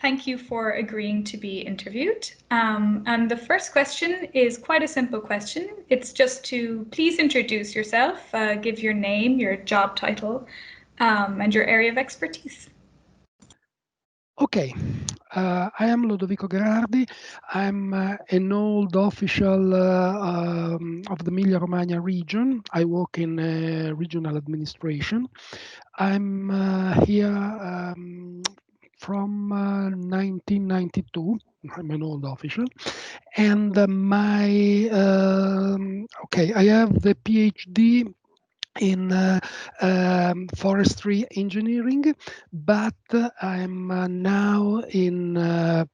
Thank you for agreeing to be interviewed. And the first question is quite a simple question. It's just to please introduce yourself, give your name, your job title, and your area of expertise. Okay, I am Lodovico Gherardi. I'm an old official of the Emilia Romagna region. I work in regional administration. I'm here from 1992. I'm an old official. And I have the PhD in forestry engineering, but I'm now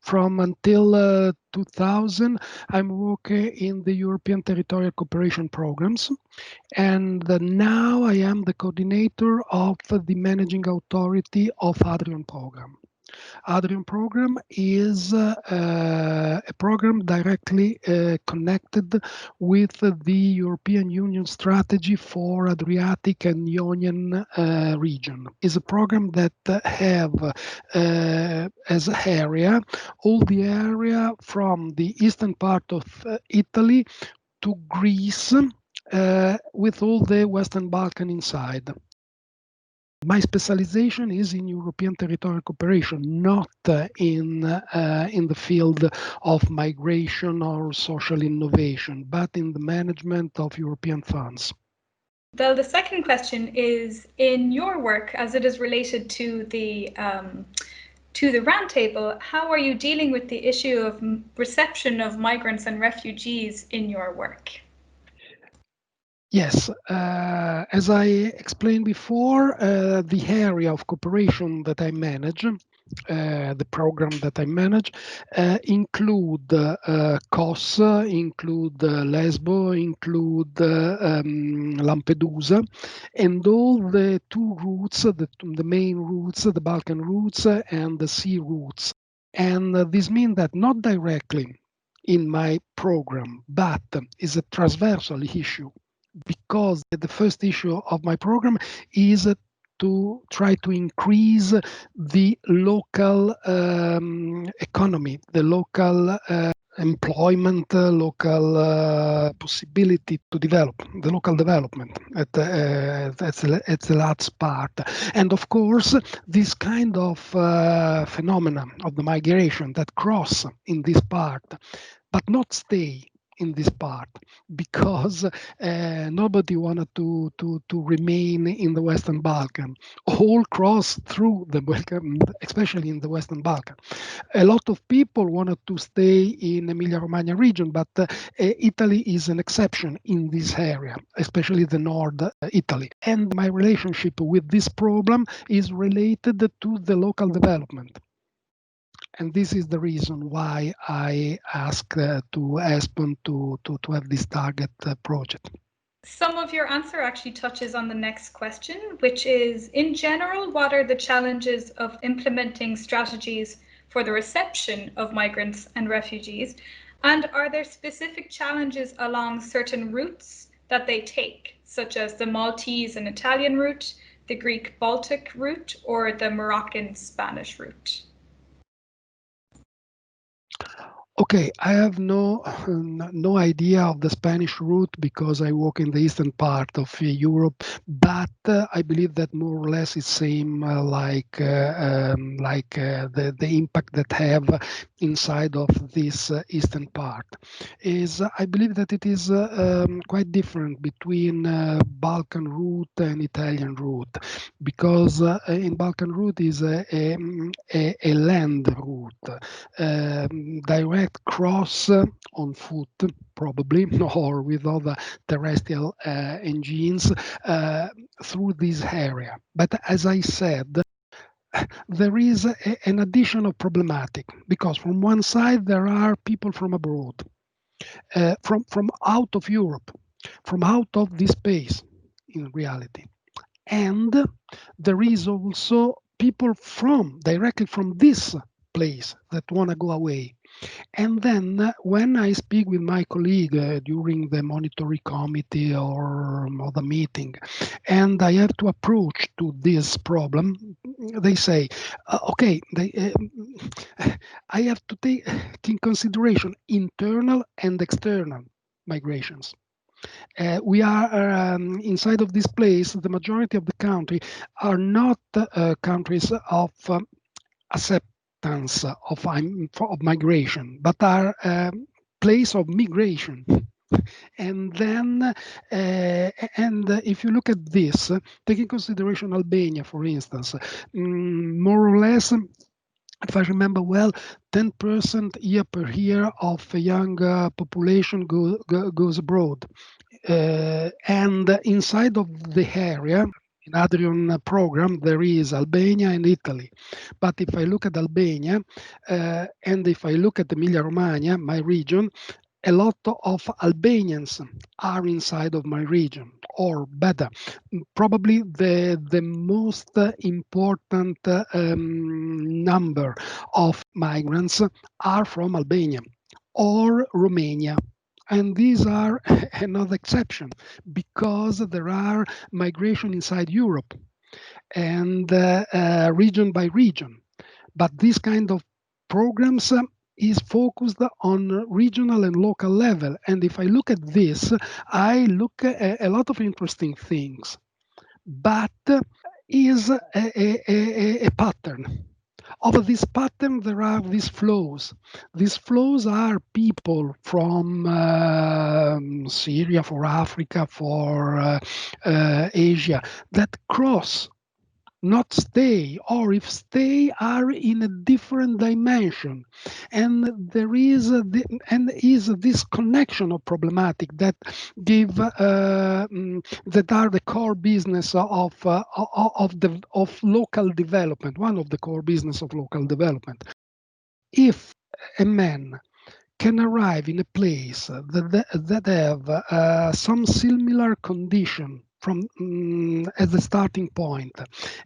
from until 2000, I'm working in the European Territorial Cooperation programs. And now I am the coordinator of the managing authority of Adrian program. Adrian program is a program directly connected with the European Union strategy for Adriatic and Ionian region. Is a program that have as area all the area from the eastern part of Italy to Greece, with all the Western Balkan inside. My specialization is in European territorial cooperation, not in the field of migration or social innovation, but in the management of European funds. The second question is, in your work, as it is related to the roundtable, how are you dealing with the issue of reception of migrants and refugees in your work? Yes, as I explained before, the area of cooperation that I manage, the program that I manage, include Kos, include Lesbo, include Lampedusa, and all the two routes, the main routes, the Balkan routes and the sea routes. And this means that not directly in my program, but is a transversal issue, because the first issue of my program is to try to increase the local economy, the local employment, local possibility to develop, the local development at the last part. And of course, this kind of phenomena of the migration that cross in this part, but not stay in this part, because nobody wanted to remain in the Western Balkan. All cross through the Balkan, especially in the Western Balkan. A lot of people wanted to stay in Emilia-Romagna region, but Italy is an exception in this area, especially the North Italy. And my relationship with this problem is related to the local development. And this is the reason why I asked to ESPON to have this target project. Some of your answer actually touches on the next question, which is, in general, what are the challenges of implementing strategies for the reception of migrants and refugees? And are there specific challenges along certain routes that they take, such as the Maltese and Italian route, the Greek-Baltic route, or the Moroccan-Spanish route? Okay, I have no idea of the Spanish route because I work in the eastern part of Europe, but I believe that more or less it's same the impact that have inside of this eastern part. I believe that it is quite different between Balkan route and Italian route, because in Balkan route is a land route, direct cross on foot, probably, or with other terrestrial engines through this area. But as I said, there is an additional problematic, because from one side there are people from abroad, from out of Europe, from out of this space in reality. And there is also people directly from this place that want to go away. And then when I speak with my colleague during the monitoring committee or the meeting, and I have to approach to this problem, they say, okay, I have to take in consideration internal and external migrations. We are inside of this place. The majority of the country are not countries of acceptance of migration, but are place of migration. And then, and if you look at this, take in consideration Albania, for instance, more or less, if I remember well, 10% year per year of a young population goes abroad. And inside of the area, in Adrian program, there is Albania and Italy. But if I look at Albania, and if I look at Emilia Romagna, my region, a lot of Albanians are inside of my region, or better, probably the most important number of migrants are from Albania or Romania. And these are another exception because there are migration inside Europe and region by region. But this kind of programs is focused on regional and local level. And if I look at this, I look at a lot of interesting things. But is a pattern. Of this pattern, there are these flows. These flows are people from Syria, for Africa, for Asia that cross, not stay, or if stay, are in a different dimension. And there is and is this connection of problematic that give that are the core business of local development, one of the core business of local development. If a man can arrive in a place that have some similar condition from as a starting point,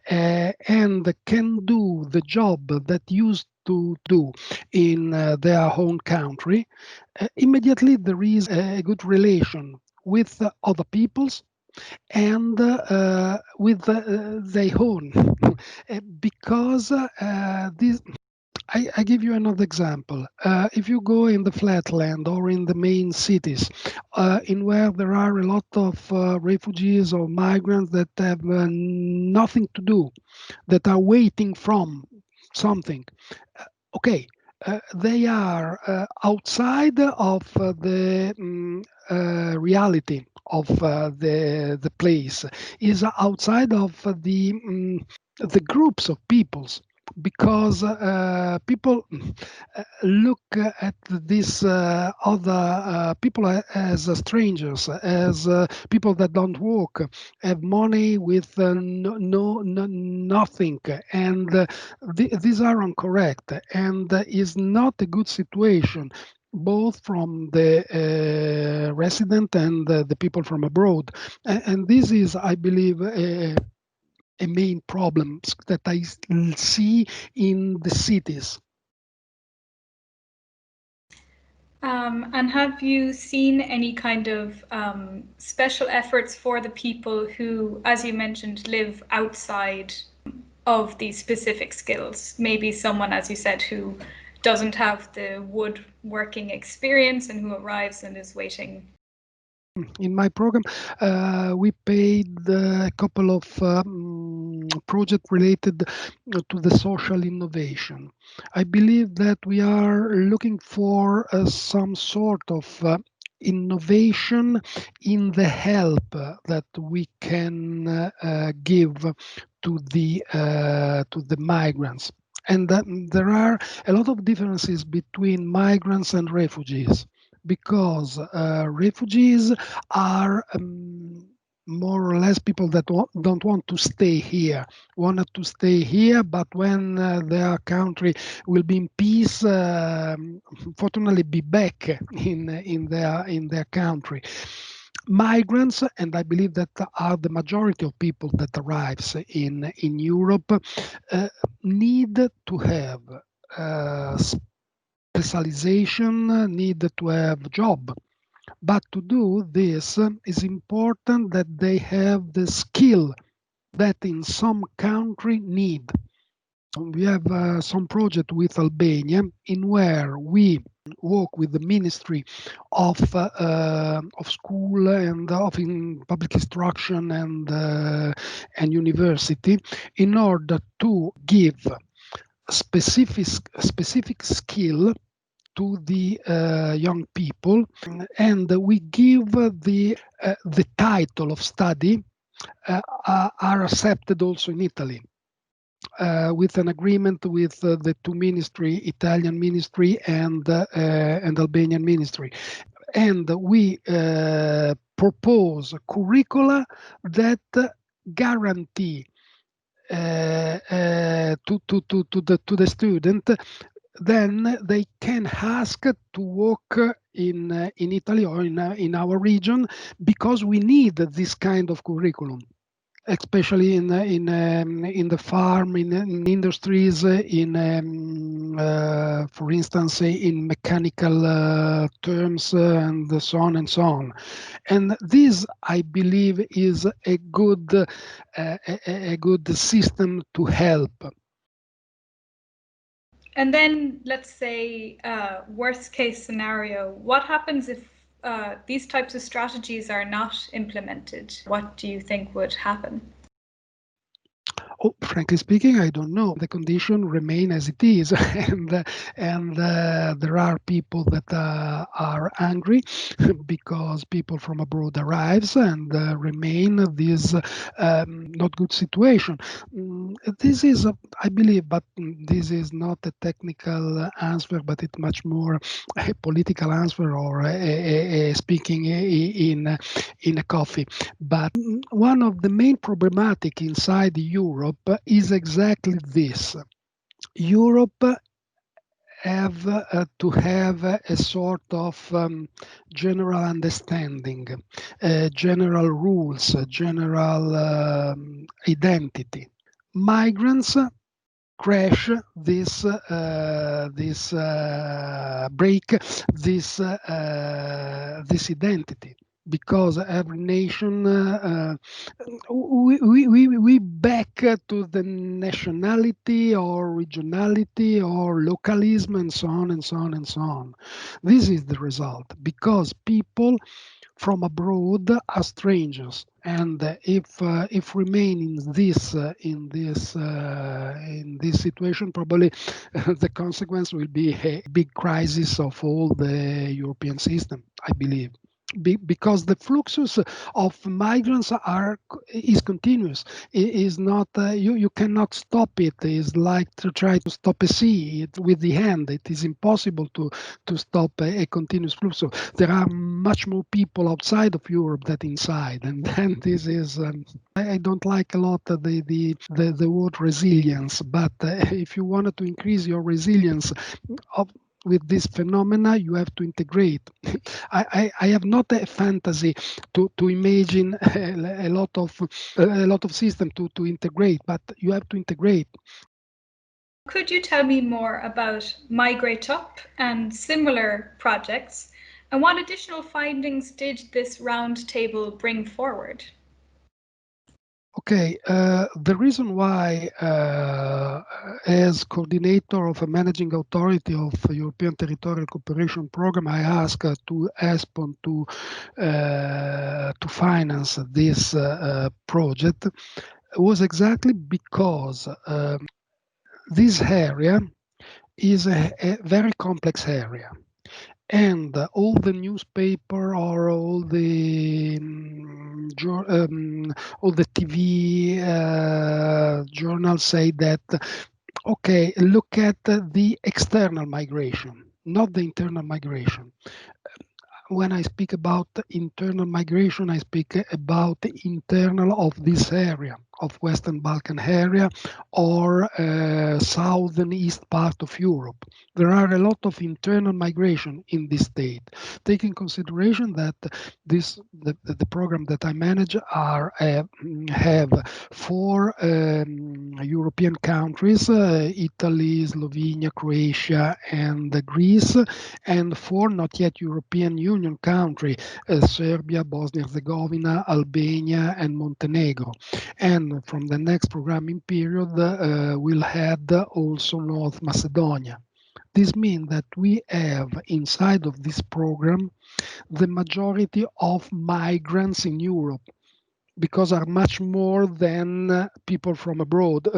and can do the job that used to do in their own country, immediately there is a good relation with other peoples and with their own, because this I give you another example. If you go in the flatland or in the main cities, in where there are a lot of refugees or migrants that have nothing to do, that are waiting from something, okay, they are outside of the reality of the place, is outside of the groups of peoples, because people look at these other people as strangers, as people that don't work, have money with nothing, and these are incorrect, and is not a good situation both from the resident and the people from abroad. And this is, I believe, a main problem that I see in the cities. And have you seen any kind of special efforts for the people who, as you mentioned, live outside of these specific skills? Maybe someone, as you said, who doesn't have the woodworking experience and who arrives and is waiting. In my program, we paid a couple of projects related to the social innovation. I believe that we are looking for some sort of innovation in the help that we can give to the migrants. And there are a lot of differences between migrants and refugees, because refugees are more or less people that don't want to stay here, wanted to stay here, but when their country will be in peace, fortunately be back in their country. Migrants, and I believe that are the majority of people that arrives in Europe, need to have specialization, need to have job. But to do this, is important that they have the skill that in some country need. We have some project with Albania in where we work with the Ministry of School and of Public Instruction and University in order to give specific skill to the young people, and we give the title of study are accepted also in Italy. With an agreement with the two ministry, Italian ministry and Albanian ministry, and we propose curricula that guarantee to the student, then they can ask to work in Italy or in our region, because we need this kind of curriculum, especially in the farm, in industries, for instance, in mechanical terms, and so on and so on. And this, I believe, is a good system to help. And then let's say worst case scenario, what happens if these types of strategies are not implemented? What do you think would happen? Oh, frankly speaking, I don't know. The condition remain as it is, and there are people that are angry because people from abroad arrives and remain this not good situation. This is, I believe, but this is not a technical answer, but it's much more a political answer, or a speaking in a coffee. But one of the main problematic inside Europe is exactly this. Europe have to have a sort of general understanding, general rules, general identity. Migrants crash break this identity, because every nation we back to the nationality or regionality or localism, and so on and so on and so on. This is the result, because people from abroad are strangers, and if remain in this situation, probably the consequence will be a big crisis of all the European system, I believe. Because the fluxus of migrants is continuous. It is not you cannot stop it. It's like to try to stop a sea with the hand. It is impossible to stop a continuous flux. So there are much more people outside of Europe than inside, and then this is. I don't like a lot the word resilience, but if you wanted to increase your resilience of with this phenomena, you have to integrate. I have not a fantasy to imagine a lot of system to integrate, but you have to integrate. Could you tell me more about Migrate Up and similar projects, and what additional findings did this roundtable bring forward? Okay, the reason why, as coordinator of a managing authority of European Territorial Cooperation Program, I asked to ESPON to finance this project, was exactly because this area is a very complex area, and all the newspaper or all the TV journals say that, okay, look at the external migration, not the internal migration. When I speak about internal migration, I speak about the internal of this area, of Western Balkan area, or southern east part of Europe. There are a lot of internal migration in this state. Take in consideration that the program that I manage have four European countries: Italy, Slovenia, Croatia, and Greece, and four not yet European Union countries: Serbia, Bosnia-Herzegovina, Albania, and Montenegro. And from the next programming period, we'll add also North Macedonia. This means that we have inside of this program the majority of migrants in Europe, because are much more than people from abroad,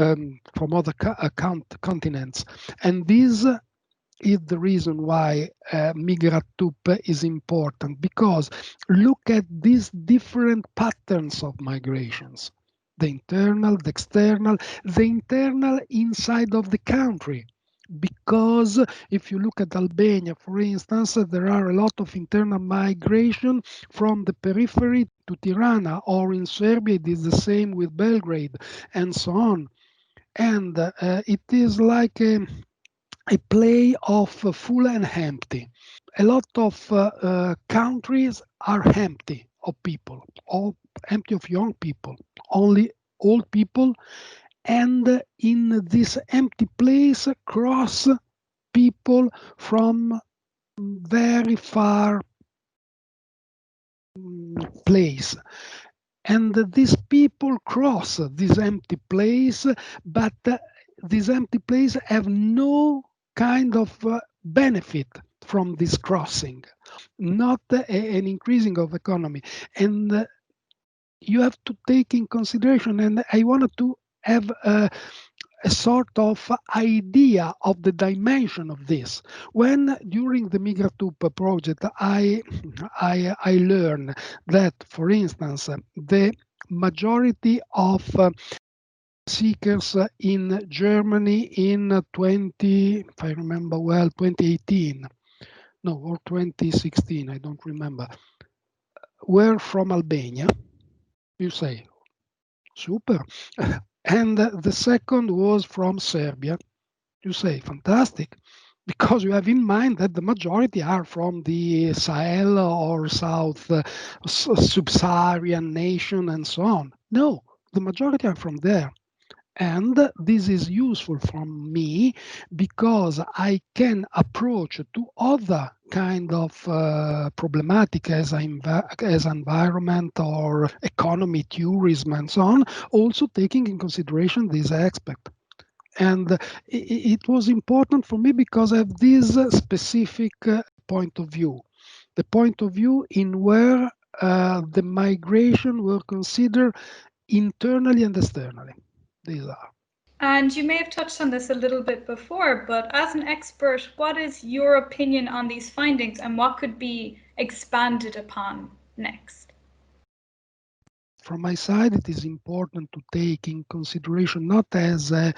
from other continents. And this is the reason why Migratup is important, because look at these different patterns of migrations. The internal, the external, the internal inside of the country. Because if you look at Albania, for instance, there are a lot of internal migration from the periphery to Tirana, or in Serbia it is the same with Belgrade, and so on. And it is like a play of full and empty. A lot of countries are empty of people, all empty of young people, only old people, and in this empty place cross people from very far place. And these people cross this empty place, but this empty place have no kind of benefit from this crossing, not an increasing of economy. And you have to take in consideration, and I wanted to have a sort of idea of the dimension of this. When during the Migratup project, I learned that, for instance, the majority of seekers in Germany in 20, if I remember well, 2018, no, or 2016, I don't remember, were from Albania. You say, super. And the second was from Serbia. You say, fantastic, because you have in mind that the majority are from the Sahel or South Sub-Saharan nation and so on. No, the majority are from there. And this is useful for me because I can approach to other kind of problematic as environment or economy, tourism, and so on, also taking in consideration this aspect. And it was important for me because I have this specific point of view, the point of view in where the migration will consider internally and externally. These are. And you may have touched on this a little bit before, but as an expert, what is your opinion on these findings and what could be expanded upon next? From my side, it is important to take in consideration not as a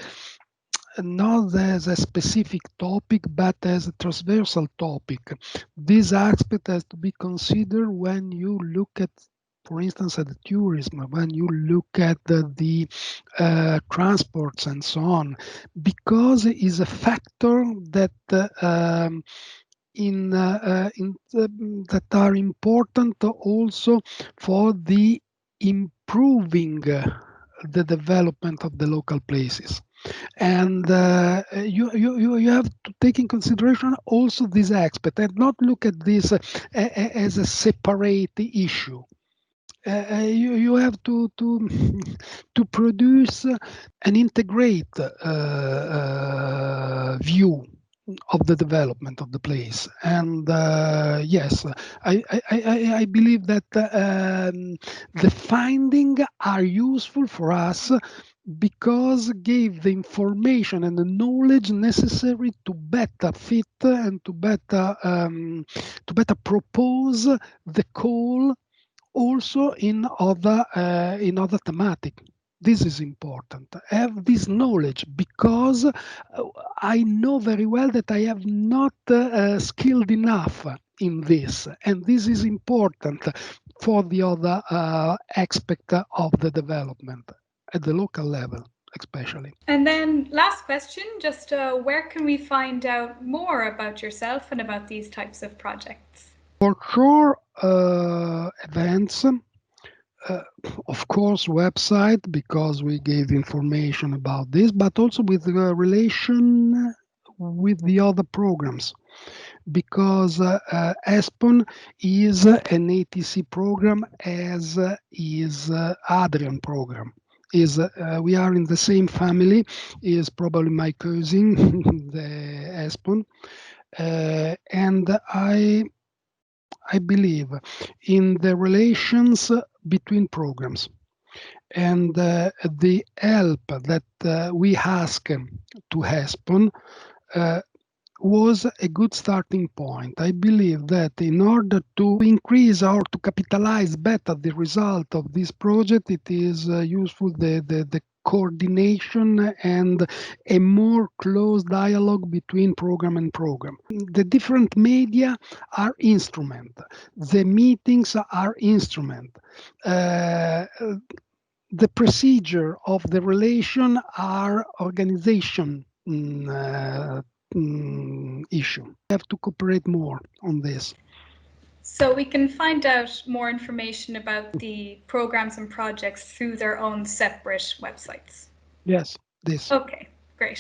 specific topic, but as a transversal topic. This aspect has to be considered when you look at, for instance, at the tourism, when you look at the transports and so on, because it is a factor that that are important also for the improving the development of the local places. And you have to take in consideration also this aspect and not look at this as a separate issue. You have to produce an integrate view of the development of the place. And yes, I believe that the findings are useful for us because gave the information and the knowledge necessary to better fit and to better propose the call also in other thematic. This is important. Have this knowledge because I know very well that I have not skilled enough in this, and this is important for the other aspect of the development at the local level, especially. And then last question, just where can we find out more about yourself and about these types of projects? For sure, events, of course, website, because we gave information about this, but also with relation with the other programs, because ESPON is an ATC program, as is Adrian program. is we are in the same family. Is probably my cousin, the ESPON, and I believe in the relations between programs and the help that we ask to ESPON uh, was a good starting point. I believe that in order to increase or to capitalize better the result of this project, it is useful the coordination and a more close dialogue between program and program. The different media are instrument. The meetings are instrument. Uh, the procedure of the relation are organization issue. We have to cooperate more on this. So we can find out more information about the programs and projects through their own separate websites. Yes, this. Okay, great.